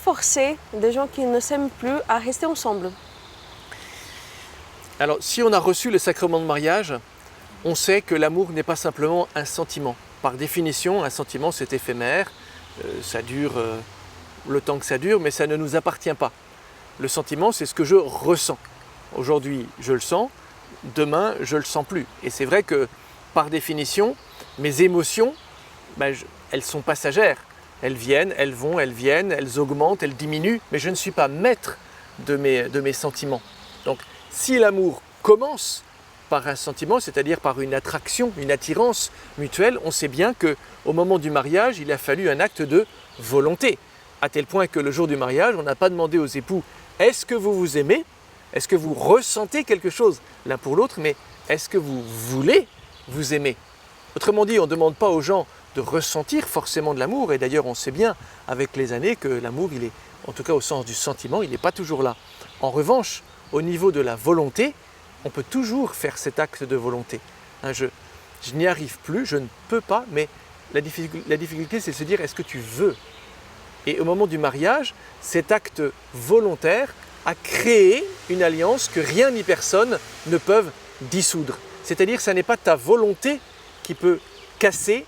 forcer des gens qui ne s'aiment plus à rester ensemble? Alors, si on a reçu le sacrement de mariage, on sait que l'amour n'est pas simplement un sentiment. Par définition, un sentiment, c'est éphémère, ça dure le temps que ça dure, mais ça ne nous appartient pas. Le sentiment, c'est ce que je ressens. Aujourd'hui, je le sens, demain, je ne le sens plus. Et c'est vrai que, par définition, mes émotions, elles sont passagères. Elles viennent, elles vont, elles viennent, elles augmentent, elles diminuent, mais je ne suis pas maître de mes sentiments. Donc, si l'amour commence par un sentiment, c'est-à-dire par une attraction, une attirance mutuelle, on sait bien qu'au moment du mariage, il a fallu un acte de volonté. À tel point que le jour du mariage, on n'a pas demandé aux époux « Est-ce que vous vous aimez ? Est-ce que vous ressentez quelque chose l'un pour l'autre ?» Mais est-ce que vous voulez vous aimer? Autrement dit, on ne demande pas aux gens de ressentir forcément de l'amour. Et d'ailleurs, on sait bien avec les années que l'amour, il est, en tout cas au sens du sentiment, il n'est pas toujours là. En revanche, au niveau de la volonté, on peut toujours faire cet acte de volonté. Je n'y arrive plus, je ne peux pas, mais la difficulté, c'est de se dire, est-ce que tu veux? Et au moment du mariage, cet acte volontaire a créé une alliance que rien ni personne ne peuvent dissoudre. C'est-à-dire que ce n'est pas ta volonté qui peut casser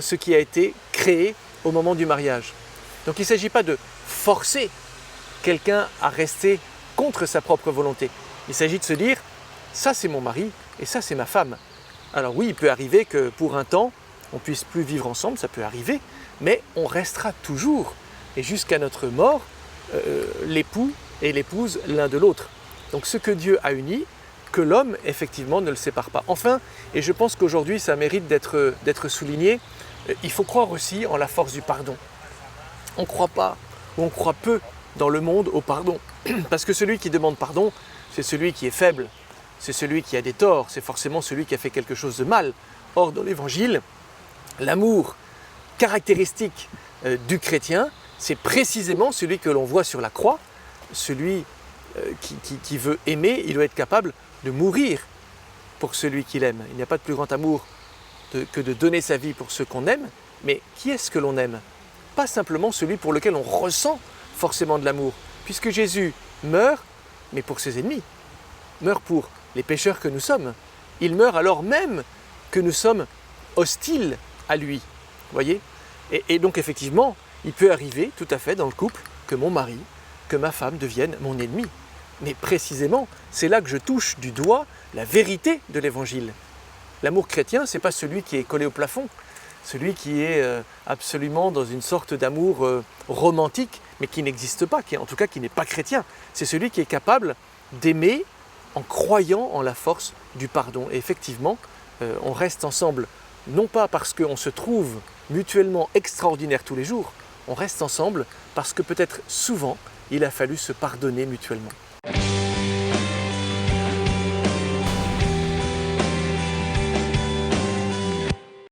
ce qui a été créé au moment du mariage. Donc il ne s'agit pas de forcer quelqu'un à rester contre sa propre volonté. Il s'agit de se dire, ça c'est mon mari et ça c'est ma femme. Alors oui, il peut arriver que pour un temps, on ne puisse plus vivre ensemble, ça peut arriver, mais on restera toujours, et jusqu'à notre mort, l'époux et l'épouse l'un de l'autre. Donc ce que Dieu a uni, que l'homme effectivement ne le sépare pas. Enfin, et je pense qu'aujourd'hui ça mérite d'être souligné, il faut croire aussi en la force du pardon. On ne croit pas, ou on croit peu dans le monde au pardon. Parce que celui qui demande pardon, c'est celui qui est faible, c'est celui qui a des torts, c'est forcément celui qui a fait quelque chose de mal. Or, dans l'Évangile, l'amour caractéristique du chrétien, c'est précisément celui que l'on voit sur la croix, celui qui veut aimer, il doit être capable de mourir pour celui qu'il aime. Il n'y a pas de plus grand amour que de donner sa vie pour ceux qu'on aime, mais qui est-ce que l'on aime? Pas simplement celui pour lequel on ressent forcément de l'amour, puisque Jésus meurt, mais pour ses ennemis, meurt pour les pécheurs que nous sommes. Il meurt alors même que nous sommes hostiles à lui. Voyez? Et donc effectivement, il peut arriver tout à fait dans le couple que mon mari, que ma femme devienne mon ennemi. Mais précisément, c'est là que je touche du doigt la vérité de l'Évangile. L'amour chrétien, ce n'est pas celui qui est collé au plafond, celui qui est absolument dans une sorte d'amour romantique, mais qui n'existe pas, en tout cas qui n'est pas chrétien. C'est celui qui est capable d'aimer en croyant en la force du pardon. Et effectivement, on reste ensemble, non pas parce qu'on se trouve mutuellement extraordinaire tous les jours, on reste ensemble parce que peut-être souvent, il a fallu se pardonner mutuellement.